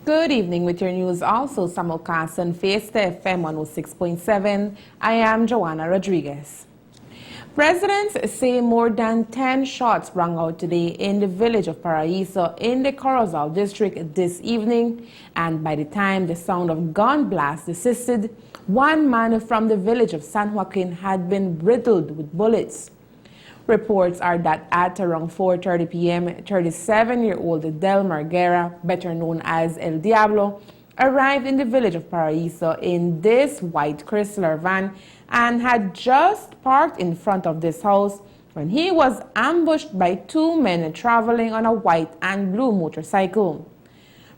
Good evening with your news, also simulcast on Fiesta FM 106.7. I am Joanna Rodriguez. Residents say more than 10 shots rang out today in the village of Paraíso in the COROZAL district this evening, and by the time the sound of gun blasts desisted, one man from the village of San Joaquin had been riddled with bullets. Reports are that at around 4:30 p.m., 37-year-old Delmer Guerra, better known as El Diablo, arrived in the village of Paraíso in this white Chrysler van and had just parked in front of this house when he was ambushed by two men traveling on a white and blue motorcycle.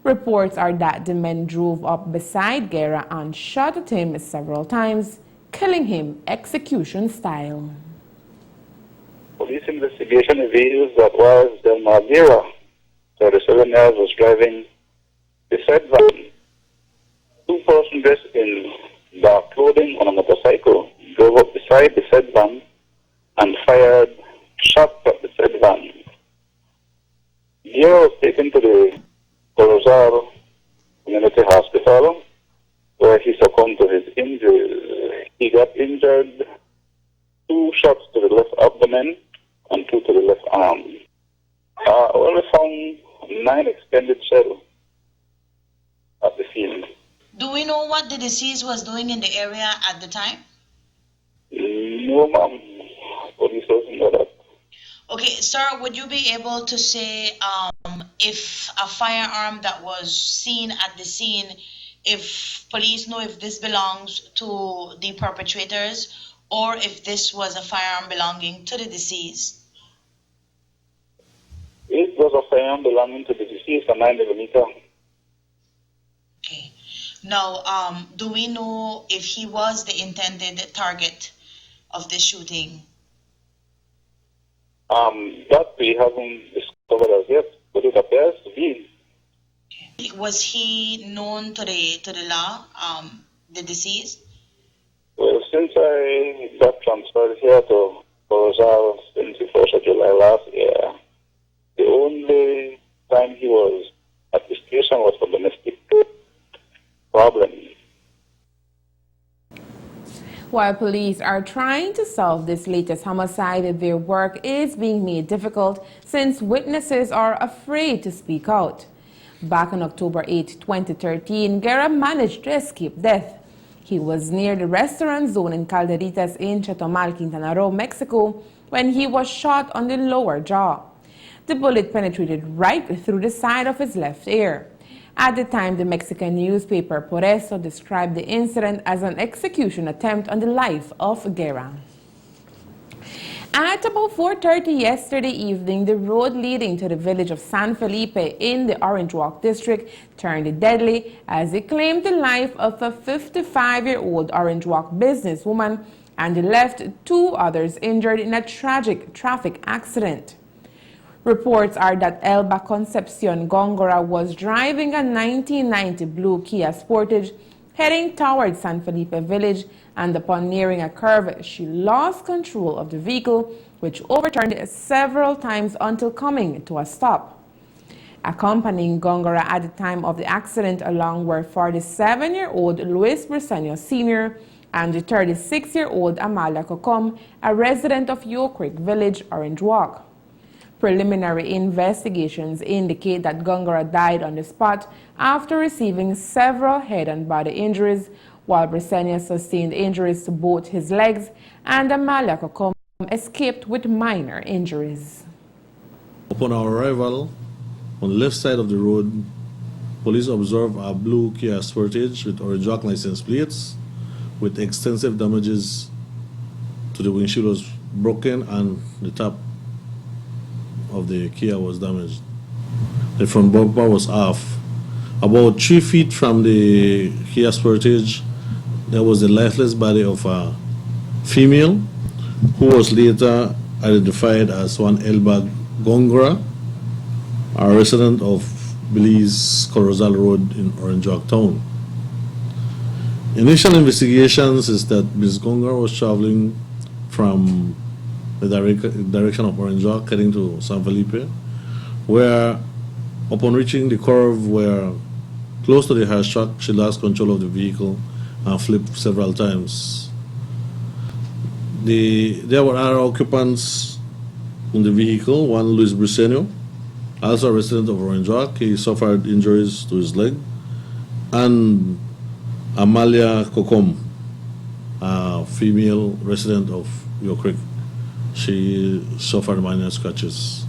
Reports are that the men drove up beside Guerra and shot at him several times, killing him execution style. Police investigation reveals that while Delmer Guerra, 37 years, was driving the said van, two persons dressed in dark clothing on a motorcycle drove up beside the said van and fired shots at the said van. Guerra was taken to the COROZAL Community Hospital, where he succumbed to his injuries. He got injured, 2 shots to the left abdomen and 2 to the left arm. We found 9 extended shells at the scene. Do we know what the deceased was doing in the area at the time? No, ma'am. Police doesn't know that. Okay, sir, would you be able to say if a firearm that was seen at the scene, if police know if this belongs to the perpetrators or if this was a firearm belonging to the deceased? It was a firearm belonging to the deceased, a 9mm. Okay. Now, do we know if he was the intended target of the shooting? That we haven't discovered as yet, but it appears to be. Okay. Was he known to the law, the deceased? Well, since I got transferred here to COROZAL since the 1st of July last year, the only time he was at the station was for domestic problems. While police are trying to solve this latest homicide, their work is being made difficult since witnesses are afraid to speak out. Back on October 8, 2013, Guerra managed to escape death. He was near the restaurant zone in Calderitas in Chetumal, Quintana Roo, Mexico, when he was shot on the lower jaw. The bullet penetrated right through the side of his left ear. At the time, the Mexican newspaper Por Eso described the incident as an execution attempt on the life of Guerra. At about 4:30 yesterday evening, the road leading to the village of San Felipe in the Orange Walk district turned deadly as it claimed the life of a 55-year-old Orange Walk businesswoman and left 2 others injured in a tragic traffic accident. Reports are that Elba Concepcion Gongora was driving a 1990 blue Kia Sportage heading towards San Felipe village, and upon nearing a curve, she lost control of the vehicle, which overturned several times until coming to a stop. Accompanying Gongora at the time of the accident along were 47-year-old Luis Briseño Sr. and the 36-year-old Amalia Cocom, a resident of JOAQUIN village, Orange Walk. Preliminary investigations indicate that Gongora died on the spot after receiving several head and body injuries, while Briseño sustained injuries to both his legs and Amalia Cocom escaped with minor injuries. Upon our arrival, on the left side of the road, police observed a blue Kia Sportage with Orange Walk license plates with extensive damages to the windshield was broken and the top of the Kia was damaged. The front bumper was off. About 3 feet from the Kia Sportage, there was the lifeless body of a female who was later identified as one Elba Gongora, a resident of BELIZE'S COROZAL Road in Orange Walk Town. Initial investigations is that Ms. Gongora was traveling from the direction of Orange Walk heading to San Felipe, where upon reaching the curve where Close to the hash truck, she lost control of the vehicle and flipped several times. There were other occupants in the vehicle. One, Luis Briceño, also a resident of Orange Walk. He suffered injuries to his leg. And Amalia Kokom, a female resident of JOAQUIN. She suffered minor scratches.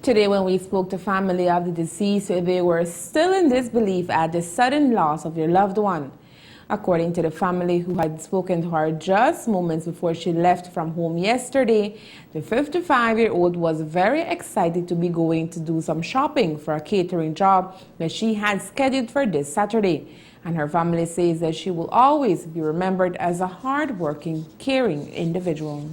Today, when we spoke to family of the deceased, they were still in disbelief at the sudden loss of their loved one. According to the family who had spoken to her just moments before she left from home yesterday, the 55-year-old was very excited to be going to do some shopping for a catering job that she had scheduled for this Saturday. And her family says that she will always be remembered as a hard-working, caring individual.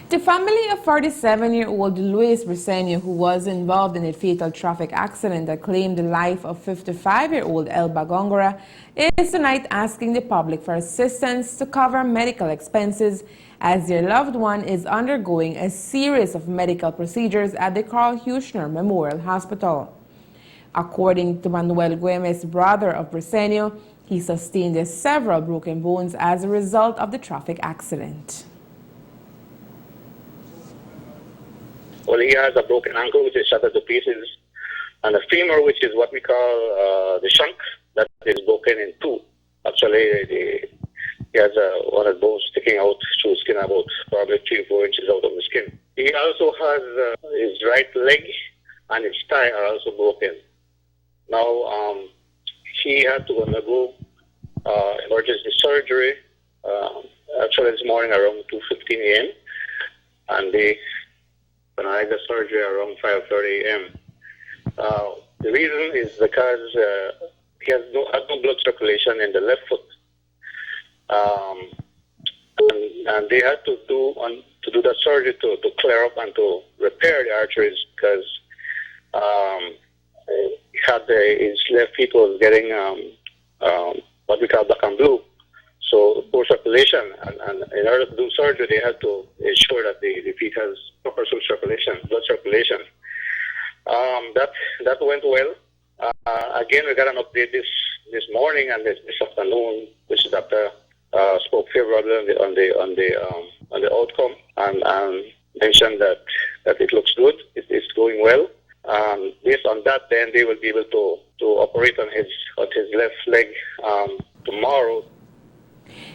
The family of 47-year-old Luis Briceño, who was involved in a fatal traffic accident that claimed the life of 55-year-old Elba Gongora, is tonight asking the public for assistance to cover medical expenses as their loved one is undergoing a series of medical procedures at the Carl Huchner Memorial Hospital. According to Manuel Güemes, brother of Briceño, he sustained several broken bones as a result of the traffic accident. Well, he has a broken ankle, which is shattered to pieces, and a femur, which is what we call the shank, that is broken in two. Actually, he has one of the bones sticking out through the skin, about probably 3 or 4 inches out of the skin. He also has his right leg and his thigh are also broken. Now, he had to undergo emergency surgery, actually this morning around 2:15 a.m., and they finalized the surgery around 5:30 a.m. The reason is because he has no blood circulation in the left foot, and they had to do the surgery to clear up and to repair the arteries, because his left feet was getting what we call black and blue, so poor circulation, and in order to do surgery, they had to ensure that the feet has proper circulation, blood circulation. That went well. Again, we got an update this morning and this afternoon, which the doctor spoke favorably on the outcome and mentioned that it looks good, it's going well. Based on that, then they will be able to operate on his left leg tomorrow.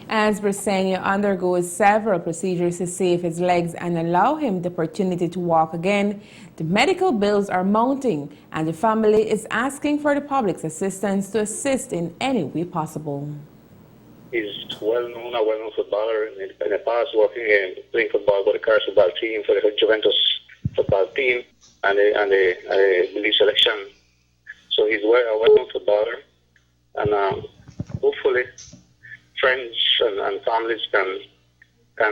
As Briceño undergoes several procedures to save his legs and allow him the opportunity to walk again, the medical bills are mounting, and the family is asking for the public's assistance to assist in any way possible. He's a well-known footballer in the past, playing football for the Cars football team, for the Juventus football team, and the Belize selection. So he's a well-known footballer, and hopefully friends and families can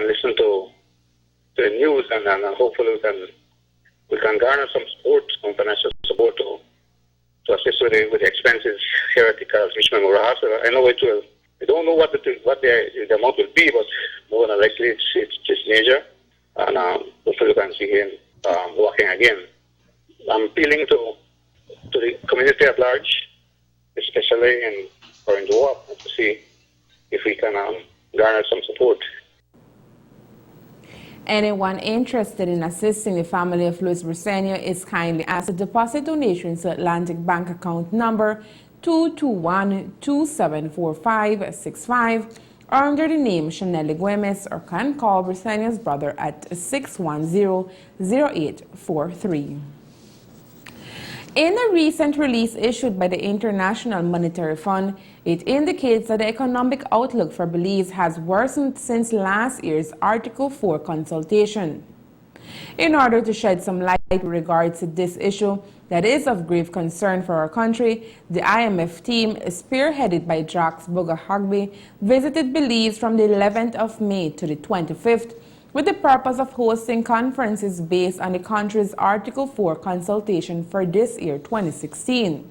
listen to the news, and hopefully we can garner some support, some financial support to assist with the expenses here at the Carl Huchner Memorial Hospital. I know we don't know what the amount will be, but more than likely it's just major, and hopefully we can see him walking again. I'm appealing to the community at large, especially in Orange Walk, to see if we can garner some support. Anyone interested in assisting the family of Luis Briceño is kindly asked to deposit donations to Atlantic Bank account number 221-274565 or under the name Chanel Güemes, or can call Briceño's brother at 610-0843. In a recent release issued by the International Monetary Fund, it indicates that the economic outlook for Belize has worsened since last year's Article 4 consultation. In order to shed some light with regards to this issue that is of grave concern for our country, the IMF team, spearheaded by Jacques Boga-Hagby, visited Belize from the 11th of May to the 25th with the purpose of hosting conferences based on the country's Article 4 consultation for this year, 2016.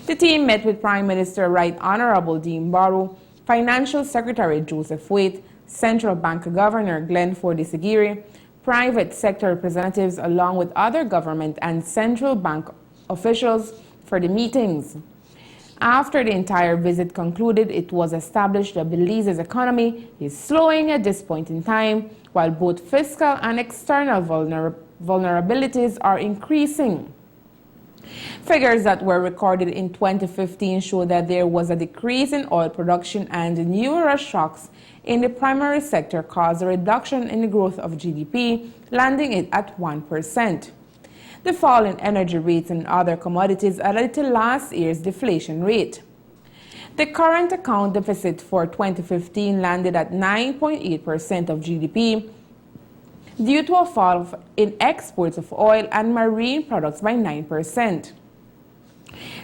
The team met with Prime Minister Right Honorable Dean Barrow, Financial Secretary Joseph Waite, Central Bank Governor Glenn Fordisagiri, private sector representatives, along with other government and central bank officials, for the meetings. After the entire visit concluded, it was established that Belize's economy is slowing at this point in time, while both fiscal and external vulnerabilities are increasing. Figures that were recorded in 2015 show that there was a decrease in oil production, and numerous shocks in the primary sector caused a reduction in the growth of GDP, landing it at 1%. The fall in energy rates and other commodities added to last year's deflation rate. The current account deficit for 2015 landed at 9.8% of GDP due to a fall in exports of oil and marine products by 9%.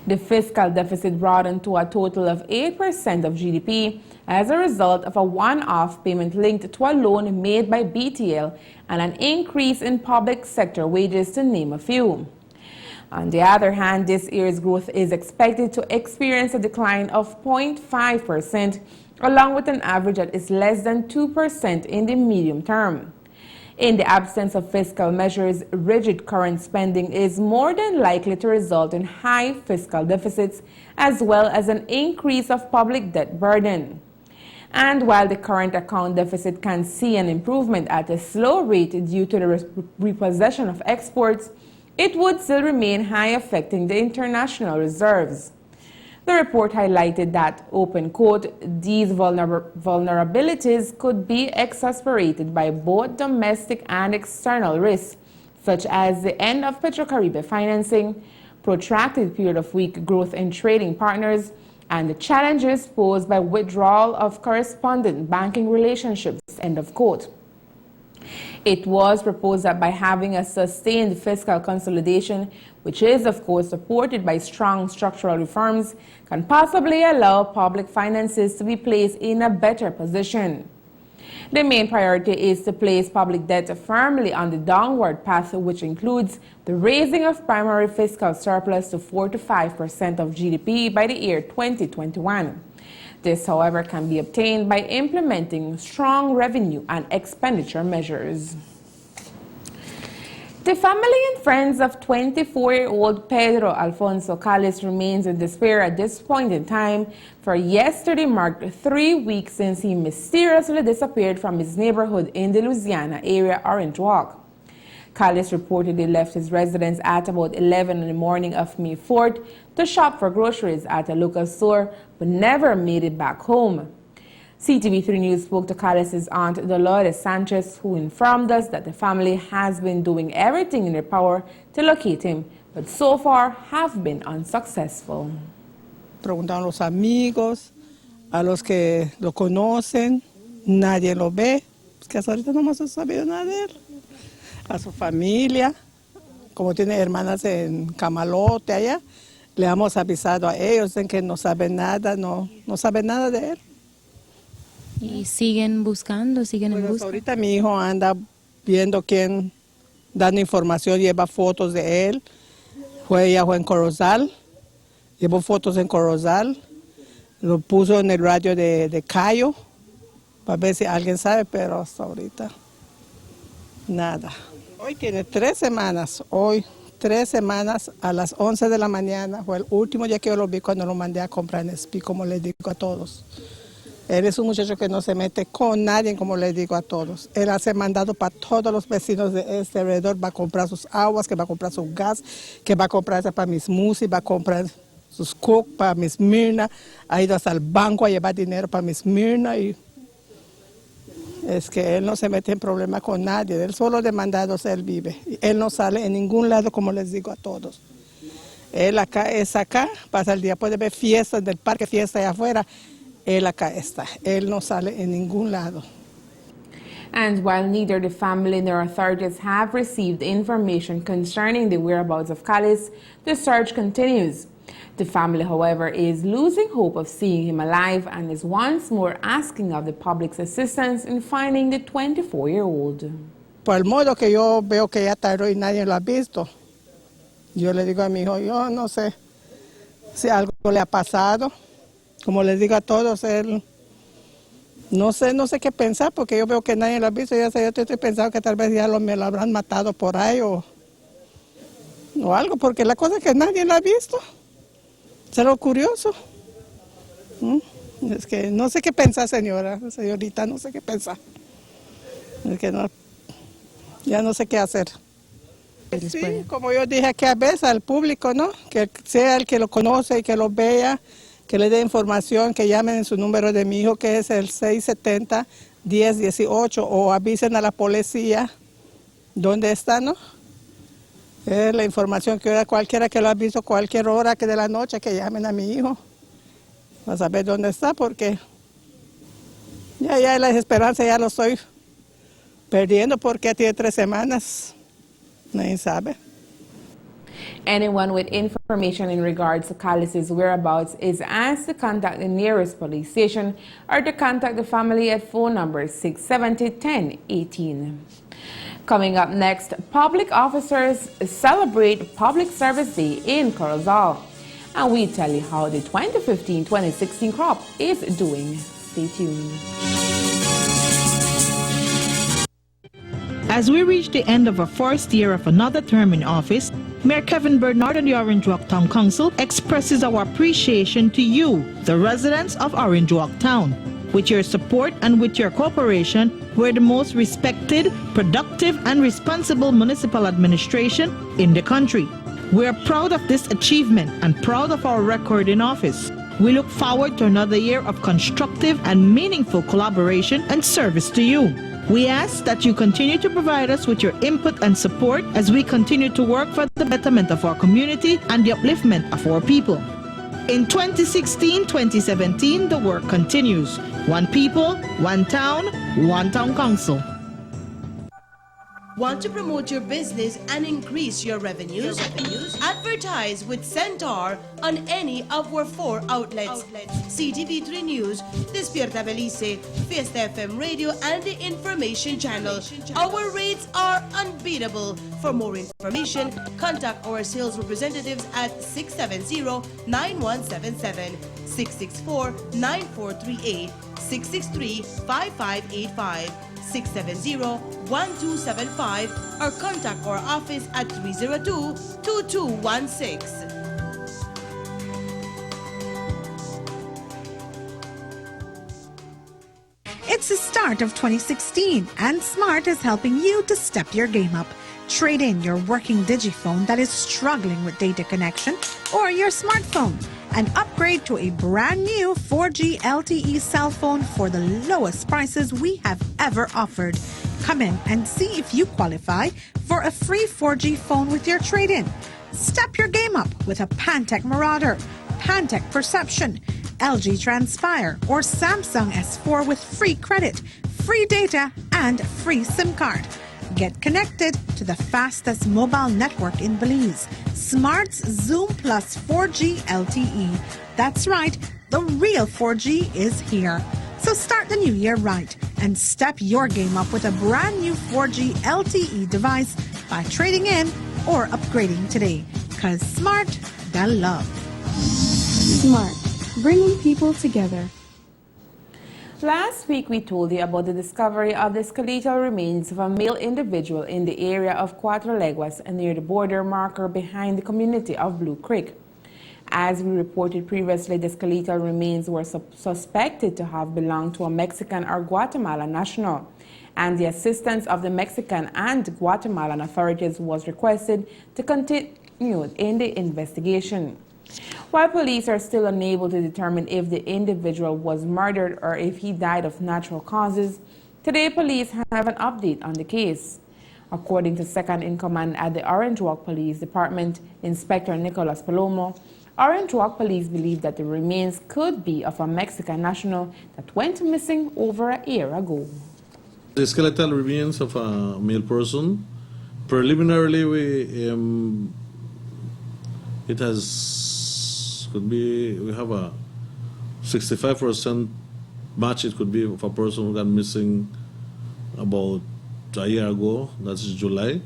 The fiscal deficit broadened to a total of 8% of GDP as a result of a one-off payment linked to a loan made by BTL and an increase in public sector wages, to name a few. On the other hand, this year's growth is expected to experience a decline of 0.5%, along with an average that is less than 2% in the medium term. In the absence of fiscal measures, rigid current spending is more than likely to result in high fiscal deficits as well as an increase of public debt burden. And while the current account deficit can see an improvement at a slow rate due to the repossession of exports, it would still remain high, affecting the international reserves. The report highlighted that, open quote, these vulnerabilities could be exacerbated by both domestic and external risks, such as the end of Petrocaribe financing, protracted period of weak growth in trading partners, and the challenges posed by withdrawal of correspondent banking relationships, end of quote. It was proposed that by having a sustained fiscal consolidation, which is of course supported by strong structural reforms, can possibly allow public finances to be placed in a better position. The main priority is to place public debt firmly on the downward path, which includes the raising of primary fiscal surplus to 4 to 5% of GDP by the year 2021. This, however, can be obtained by implementing strong revenue and expenditure measures. The family and friends of 24-year-old Pedro Alfonso Calles remains in despair at this point in time, for yesterday marked 3 weeks since he mysteriously disappeared from his neighborhood in the Louisiana area, Orange Walk. Calles reportedly left his residence at about 11 in the morning of May 4th to shop for groceries at a local store, but never made it back home. Ctv3 News spoke to Calles' aunt Dolores Sanchez, who informed us that the family has been doing everything in their power to locate him, but so far have been unsuccessful. Preguntaron a los amigos, a los que lo conocen, nadie lo ve, que hasta ahorita no hemos sabido nada de él. A su familia, como tiene hermanas en Camalote allá, le hemos avisado a ellos de que no saben nada, no saben nada de él. Y siguen buscando, siguen en busca. Ahorita mi hijo anda viendo quién, dando información, lleva fotos de él. Ella fue en COROZAL, llevó fotos en COROZAL, lo puso en el radio de Cayo, para ver si alguien sabe, pero hasta ahorita nada. Hoy tiene 3 semanas, hoy 3 semanas a las 11 de la mañana, fue el último día que yo lo vi cuando lo mandé a comprar en SP, como les digo a todos. Él es un muchacho que no se mete con nadie, como les digo a todos. Él hace mandado para todos los vecinos de este alrededor, va a comprar sus aguas, que va a comprar su gas, que va a comprar para mis musis, va a comprar sus cook para mis Mirna, ha ido hasta el banco a llevar dinero para mis Mirna, y es que él no se mete en problema con nadie, él solo de mandados él vive. Él no sale en ningún lado, como les digo a todos. Él acá es acá, pasa el día, puede ver fiestas del parque, fiesta allá afuera. Él acá está. Él no sale en ningún lado. And while neither the family nor authorities have received information concerning the whereabouts of Calles, the search continues. The family, however, is losing hope of seeing him alive and is once more asking of the public's assistance in finding the 24-year-old. Por el modo que yo veo que ya tardó y nadie lo ha visto, yo le digo a mi hijo, yo no sé si algo le ha pasado. Como les digo a todos, él no sé qué pensar, porque yo veo que nadie lo ha visto. Yo estoy pensando que tal vez ya me lo habrán matado por ahí o algo, porque la cosa es que nadie lo ha visto. Es lo curioso. Es que no sé qué pensar, señorita, no sé qué pensar. Es que no, ya no sé qué hacer. Sí, como yo dije aquí a veces al público, ¿no? Que sea el que lo conoce y que lo vea, que le dé información, que llamen en su número de mi hijo, que es el 670-1018, o avisen a la policía dónde está, ¿no? Es la información que cualquiera que lo ha visto cualquier hora que de la noche, que llamen a mi hijo para saber dónde está, porque ya la esperanza ya lo estoy perdiendo, porque tiene 3 semanas. Nadie sabe. Anyone with information in regards to Carlos's whereabouts is asked to contact the nearest police station or to contact the family at phone number 670-1018. Coming up next, public officers celebrate Public Service Day in COROZAL. And we tell you how the 2015-2016 crop is doing. Stay tuned. As we reach the end of our first year of another term in office, Mayor Kevin Bernard and the Orange Walk Town Council expresses our appreciation to you, the residents of Orange Walk Town. With your support and with your cooperation, we're the most respected, productive, and responsible municipal administration in the country. We're proud of this achievement and proud of our record in office. We look forward to another year of constructive and meaningful collaboration and service to you. We ask that you continue to provide us with your input and support as we continue to work for the betterment of our community and the upliftment of our people. In 2016-2017, the work continues. One people, one town council. Want to promote your business and increase your revenues? Advertise with Centaur on any of our 4 outlets. Ctv3 News, Despierta Belize, Fiesta FM Radio, and the Information Channel. Our rates are unbeatable. For more information, contact our sales representatives at 670-9177, 664-9438, 663-5585. 670-1275 or contact our office at 302-2216. It's the start of 2016 and Smart is helping you to step your game up. Trade in your working Digiphone that is struggling with data connection or your smartphone and upgrade to a brand new 4G LTE cell phone for the lowest prices we have ever offered. Come in and see if you qualify for a free 4G phone with your trade-in. Step your game up with a Pantech Marauder, Pantech Perception, LG Transpire, or Samsung S4 with free credit, free data, and free SIM card. Get connected to the fastest mobile network in Belize, Smart's Zoom Plus 4G LTE. That's right, the real 4G is here. So start the new year right and step your game up with a brand new 4G LTE device by trading in or upgrading today. Cause Smart, that love. Smart, bringing people together. Last week, we told you about the discovery of the skeletal remains of a male individual in the area of Cuatro Leguas near the border marker behind the community of Blue Creek. As we reported previously, the skeletal remains were suspected to have belonged to a Mexican or Guatemalan national, and the assistance of the Mexican and Guatemalan authorities was requested to continue in the investigation. While police are still unable to determine if the individual was murdered or if he died of natural causes, today police have an update on the case. According to Second in Command at the Orange Walk Police Department, Inspector Nicolas Palomo, Orange Walk Police believe that the remains could be of a Mexican national that went missing over a year ago. The skeletal remains of a male person. Preliminarily, we have a 65% match. It could be of a person who got missing about a year ago. That's July,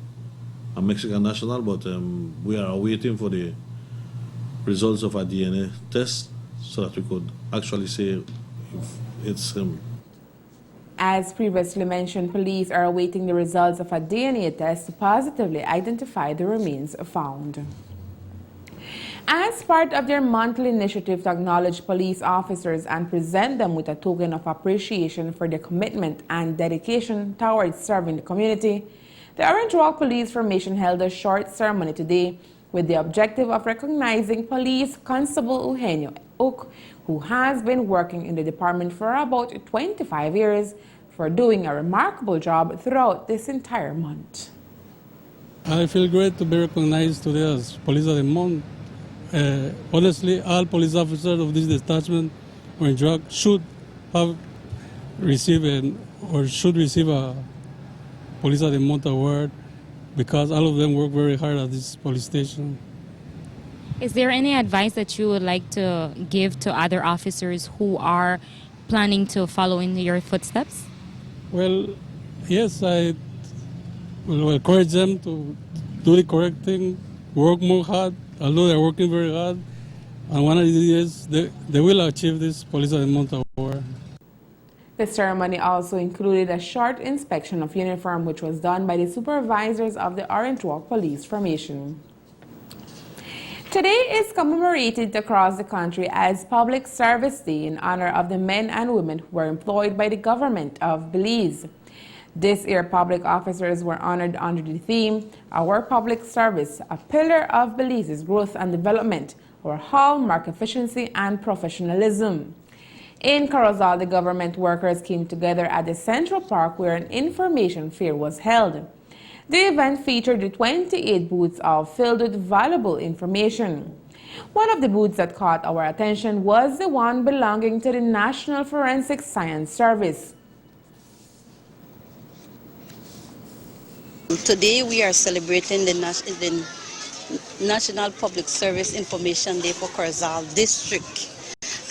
a Mexican national. But we are waiting for the results of a DNA test so that we could actually say if it's him. As previously mentioned, police are awaiting the results of a DNA test to positively identify the remains found. As part of their monthly initiative to acknowledge police officers and present them with a token of appreciation for their commitment and dedication towards serving the community, the Orange Walk Police Formation held a short ceremony today with the objective of recognizing Police Constable Eugenio Oak, who has been working in the department for about 25 years, for doing a remarkable job throughout this entire month. I feel great to be recognized today as Police of the Month. Honestly, all police officers of this detachment or in drug should receive a Police of the Month award because all of them work very hard at this police station. Is there any advice that you would like to give to other officers who are planning to follow in your footsteps? Well, yes, I will encourage them to do the correct thing, work more hard, although they're working very hard. And one of these days, they will achieve this Police of the Month award. The ceremony also included a short inspection of uniform, which was done by the supervisors of the Orange Walk Police Formation. Today is commemorated across the country as Public Service Day in honor of the men and women who were employed by the government of Belize. This year, public officers were honored under the theme, Our Public Service, a Pillar of Belize's Growth and Development, or hallmark efficiency and professionalism. In COROZAL, the government workers came together at the Central Park where an information fair was held. The event featured the 28 booths all filled with valuable information. One of the booths that caught our attention was the one belonging to the National Forensic Science Service. Today we are celebrating the National Public Service Information Day for COROZAL District.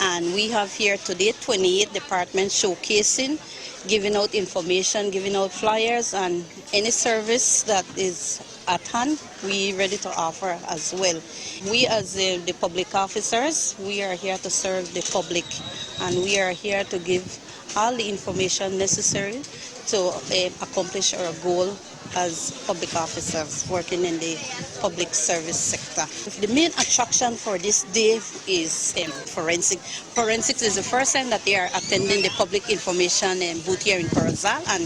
And we have here today 28 departments showcasing, giving out information, giving out flyers, and any service that is at hand, we ready to offer as well. We as the public officers, we are here to serve the public, and we are here to give all the information necessary to accomplish our goal as public officers working in the public service sector. The main attraction for this day is forensic. Forensics is the first time that they are attending the public information booth here in COROZAL, and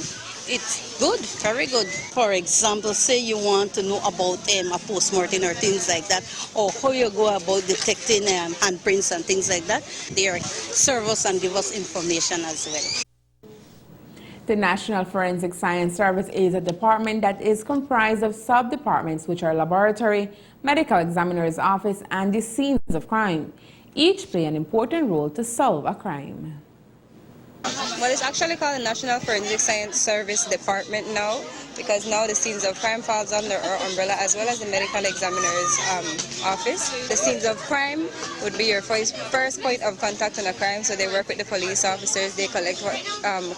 it's good, very good. For example, say you want to know about a post-mortem or things like that, or how you go about detecting handprints and things like that. They are serve us and give us information as well. The National Forensic Science Service is a department that is comprised of sub-departments, which are laboratory, medical examiner's office, and the scenes of crime. Each play an important role to solve a crime. Well, it's actually called the National Forensic Science Service Department now, because now the scenes of crime falls under our umbrella, as well as the medical examiner's office. The scenes of crime would be your first point of contact on a crime, so they work with the police officers, they collect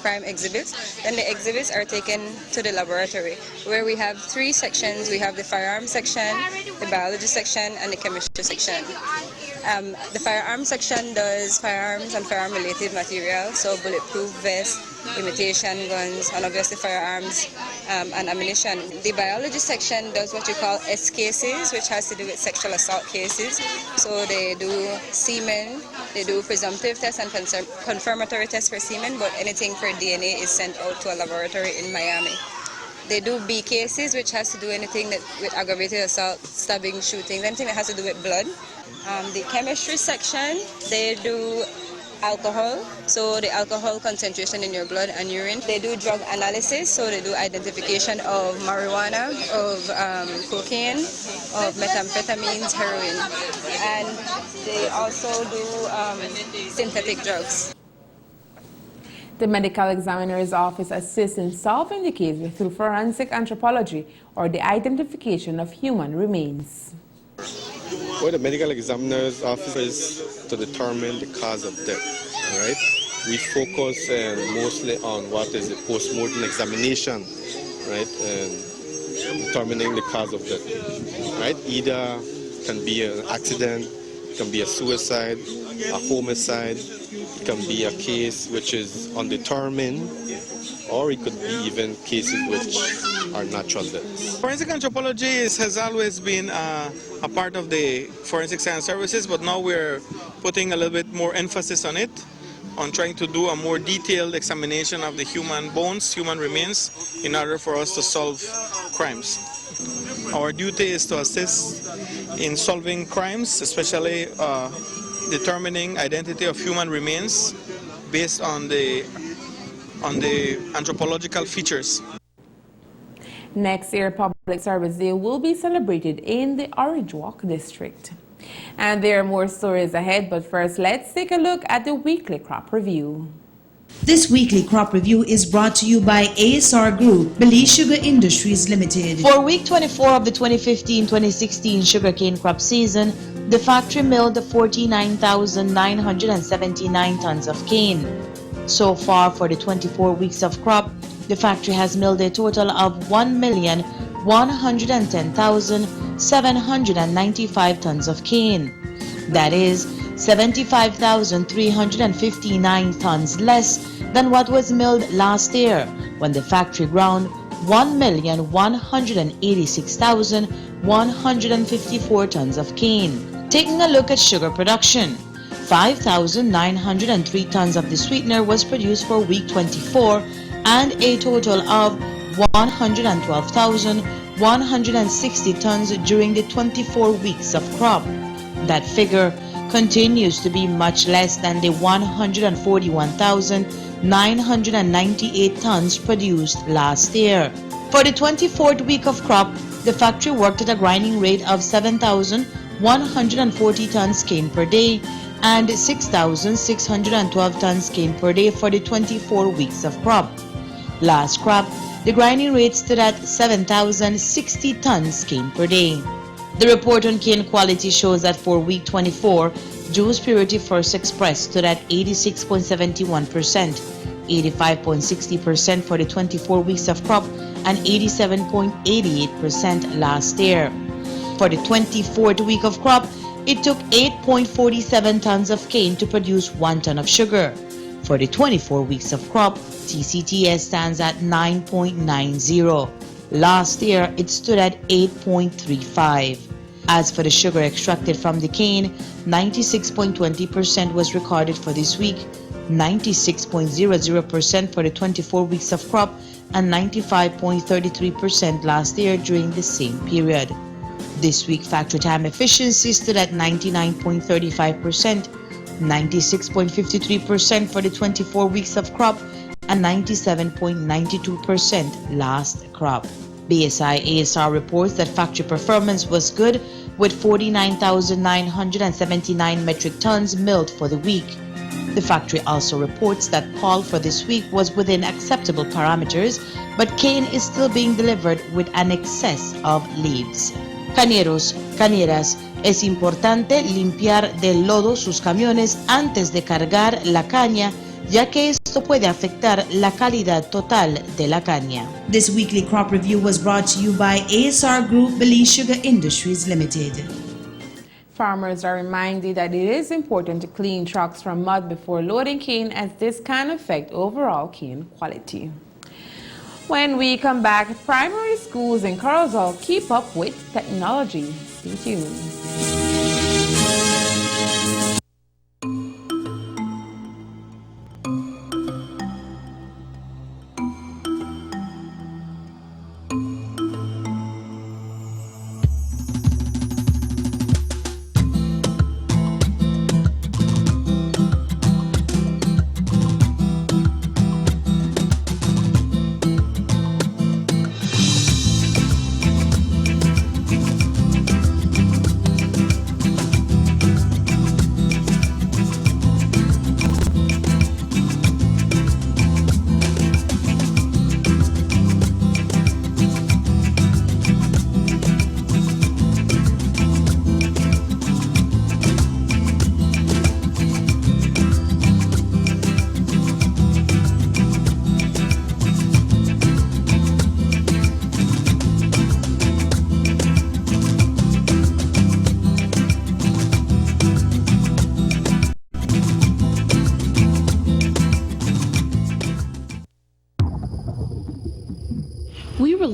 crime exhibits, then the exhibits are taken to the laboratory, where we have 3 sections. We have the firearms section, the biology section, and the chemistry section. The firearms section does firearms and firearm-related material, so bulletproof vests, imitation guns, and obviously firearms and ammunition. The biology section does what you call S cases, which has to do with sexual assault cases. So they do semen, they do presumptive tests and confirmatory tests for semen, but anything for DNA is sent out to a laboratory in Miami. They do B cases, which has to do anything with aggravated assault, stabbing, shooting, anything that has to do with blood. The chemistry section, they do alcohol, so the alcohol concentration in your blood and urine. They do drug analysis, so they do identification of marijuana, of cocaine, of methamphetamines, heroin. And they also do synthetic drugs. The medical examiner's office assists in solving the case through forensic anthropology, or the identification of human remains. Well, the medical examiner's office is to determine the cause of death, right? We focus mostly on what is the post-mortem examination, right, and determining the cause of death, right? Either can be an accident, can be a suicide, a homicide, it can be a case which is undetermined, or it could be even cases which are natural deaths. Forensic anthropology has always been a part of the forensic science services, but now we're putting a little bit more emphasis on it, on trying to do a more detailed examination of the human bones, human remains, in order for us to solve crimes. Our duty is to assist in solving crimes, especially determining identity of human remains based on the anthropological features. Next year, Public Service Day will be celebrated in the Orange Walk district. And there are more stories ahead, but first let's take a look at the weekly crop review. This weekly crop review is brought to you by ASR Group, Belize Sugar Industries Limited. For week 24 of the 2015-2016 sugarcane crop season, the factory milled 49,979 tons of cane. So far, for the 24 weeks of crop, the factory has milled a total of 1,110,795 tons of cane. That is 75,359 tons less than what was milled last year, when the factory ground 1,186,154 tons of cane. Taking a look at sugar production, 5,903 tons of the sweetener was produced for week 24 and a total of 112,160 tons during the 24 weeks of crop. That figure continues to be much less than the 141,998 tons produced last year. For the 24th week of crop, the factory worked at a grinding rate of 7,140 tons cane per day and 6,612 tons cane per day for the 24 weeks of crop. Last crop, the grinding rate stood at 7,060 tons cane per day. The report on cane quality shows that for week 24, juice purity first expressed stood at 86.71%, 85.60% for the 24 weeks of crop, and 87.88% last year. For the 24th week of crop, it took 8.47 tons of cane to produce 1 ton of sugar. For the 24 weeks of crop, TCTS stands at 9.90. Last year, it stood at 8.35. As for the sugar extracted from the cane, 96.20% was recorded for this week, 96.00% for the 24 weeks of crop, and 95.33% last year during the same period. This week, factory time efficiency stood at 99.35%, 96.53% for the 24 weeks of crop, and 97.92% last crop. BSI ASR reports that factory performance was good, with 49,979 metric tons milled for the week. The factory also reports that pall for this week was within acceptable parameters, but cane is still being delivered with an excess of leaves. Cañeros, cañeras, es importante limpiar del lodo sus camiones antes de cargar la caña, ya que esto puede afectar la calidad total de la caña. This weekly crop review was brought to you by ASR Group, Belize Sugar Industries Limited. Farmers are reminded that it is important to clean trucks from mud before loading cane, as this can affect overall cane quality. When we come back, primary schools in COROZAL keep up with technology. Stay tuned.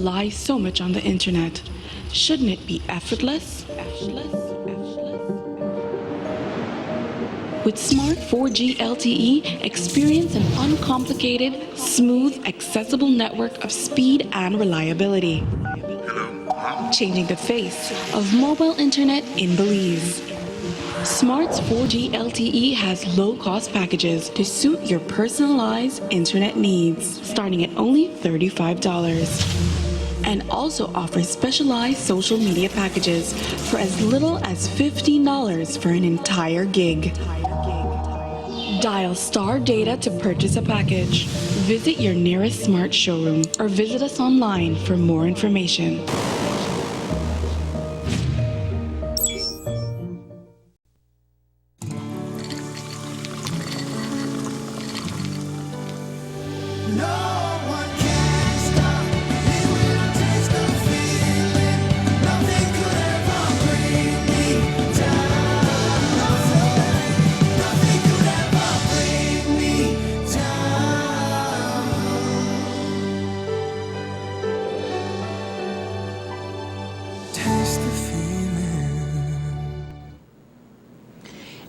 rely so much on the internet. Shouldn't it be effortless? With Smart 4G LTE, experience an uncomplicated, smooth, accessible network of speed and reliability. Changing the face of mobile internet in Belize. Smart's 4G LTE has low-cost packages to suit your personalized internet needs, starting at only $35. And also offers specialized social media packages for as little as $15 for an entire gig. Dial Star Data to purchase a package. Visit your nearest Smart showroom or visit us online for more information.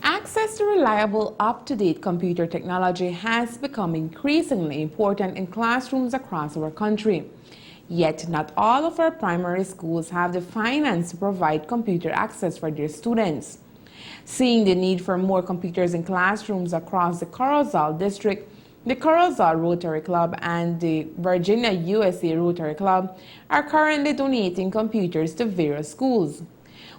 Access to reliable, up-to-date computer technology has become increasingly important in classrooms across our country. Yet, not all of our primary schools have the finance to provide computer access for their students. Seeing the need for more computers in classrooms across the COROZAL district, the COROZAL Rotary Club and the Virginia USA Rotary Club are currently donating computers to various schools.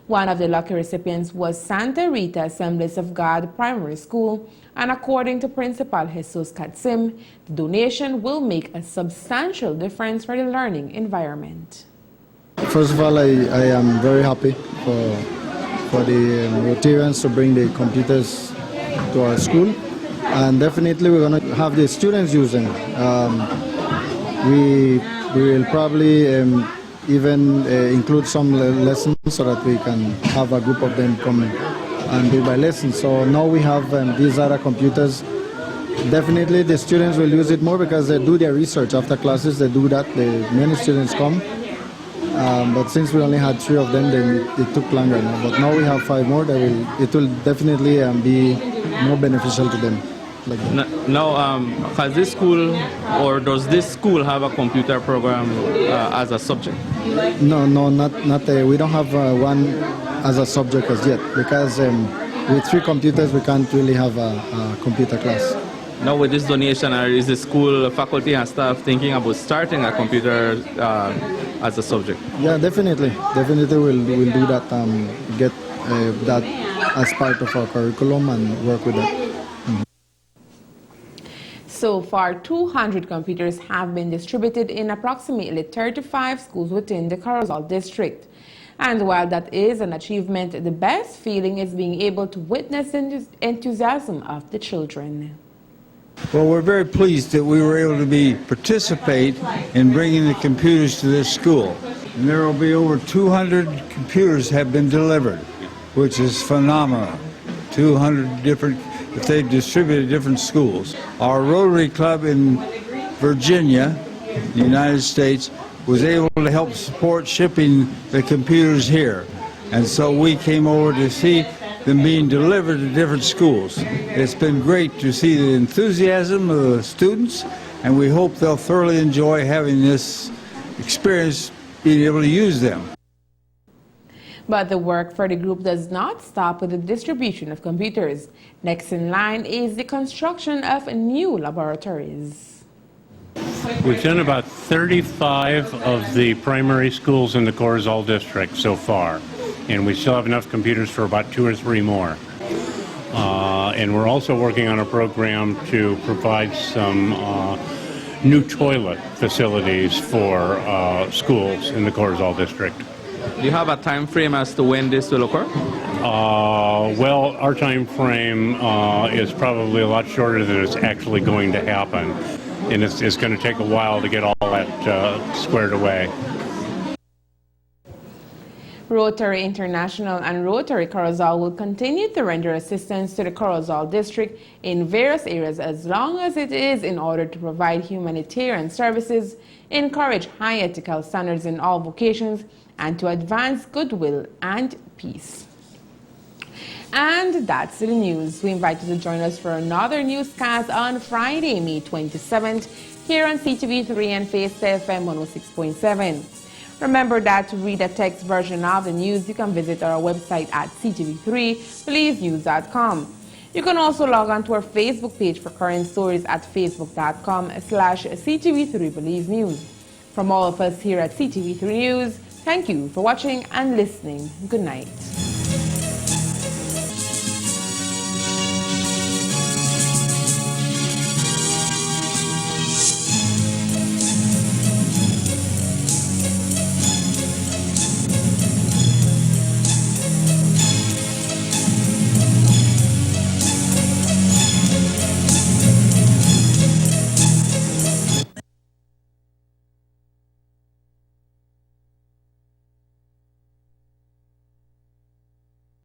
One of the lucky recipients was Santa Rita Assemblies of God Primary School, and according to Principal Jesus Katsim, the donation will make a substantial difference for the learning environment. First of all, I am very happy for the Rotarians to bring the computers to our school, and definitely we're going to have the students using. We will probably even include some lessons so that we can have a group of them come and do my lessons. So now we have these other computers. Definitely the students will use it more because they do their research after classes. They do that. Many students come. But since we only had 3 of them, then it took longer now. But now we have 5 more. It will definitely be more beneficial to them. Like now, has this school or does this school have a computer program as a subject? No, not we don't have one as a subject as yet, because with 3 computers we can't really have a computer class. Now with this donation, is the school faculty and staff thinking about starting a computer as a subject? Yeah, definitely we'll do that, get that as part of our curriculum and work with that. So far, 200 computers have been distributed in approximately 35 schools within the COROZAL district. And while that is an achievement, the best feeling is being able to witness the enthusiasm of the children. Well, we're very pleased that we were able to participate in bringing the computers to this school. And there will be over 200 computers have been delivered, which is phenomenal. 200 different, if they've distributed different schools. Our Rotary Club in Virginia, the United States, was able to help support shipping the computers here. And so we came over to see them being delivered to different schools. It's been great to see the enthusiasm of the students, and we hope they'll thoroughly enjoy having this experience, being able to use them. But the work for the group does not stop with the distribution of computers. Next in line is the construction of new laboratories. We've done about 35 of the primary schools in the COROZAL district so far, and we still have enough computers for about 2 or 3 more. And we're also working on a program to provide some new toilet facilities for schools in the COROZAL district. Do you have a time frame as to when this will occur? Well, our time frame is probably a lot shorter than it's actually going to happen. And it's going to take a while to get all that squared away. Rotary International and Rotary COROZAL will continue to render assistance to the COROZAL district in various areas as long as it is in order to provide humanitarian services, encourage high ethical standards in all vocations, and to advance goodwill and peace. And that's the news. We invite you to join us for another newscast on Friday, May 27th, here on Ctv3 and Face FM 106.7. Remember that to read a text version of the news, you can visit our website at ctv3belizenews.com. You can also log on to our Facebook page for current stories at facebook.com/ctv3belizenews. From all of us here at Ctv3 News, thank you for watching and listening. Good night.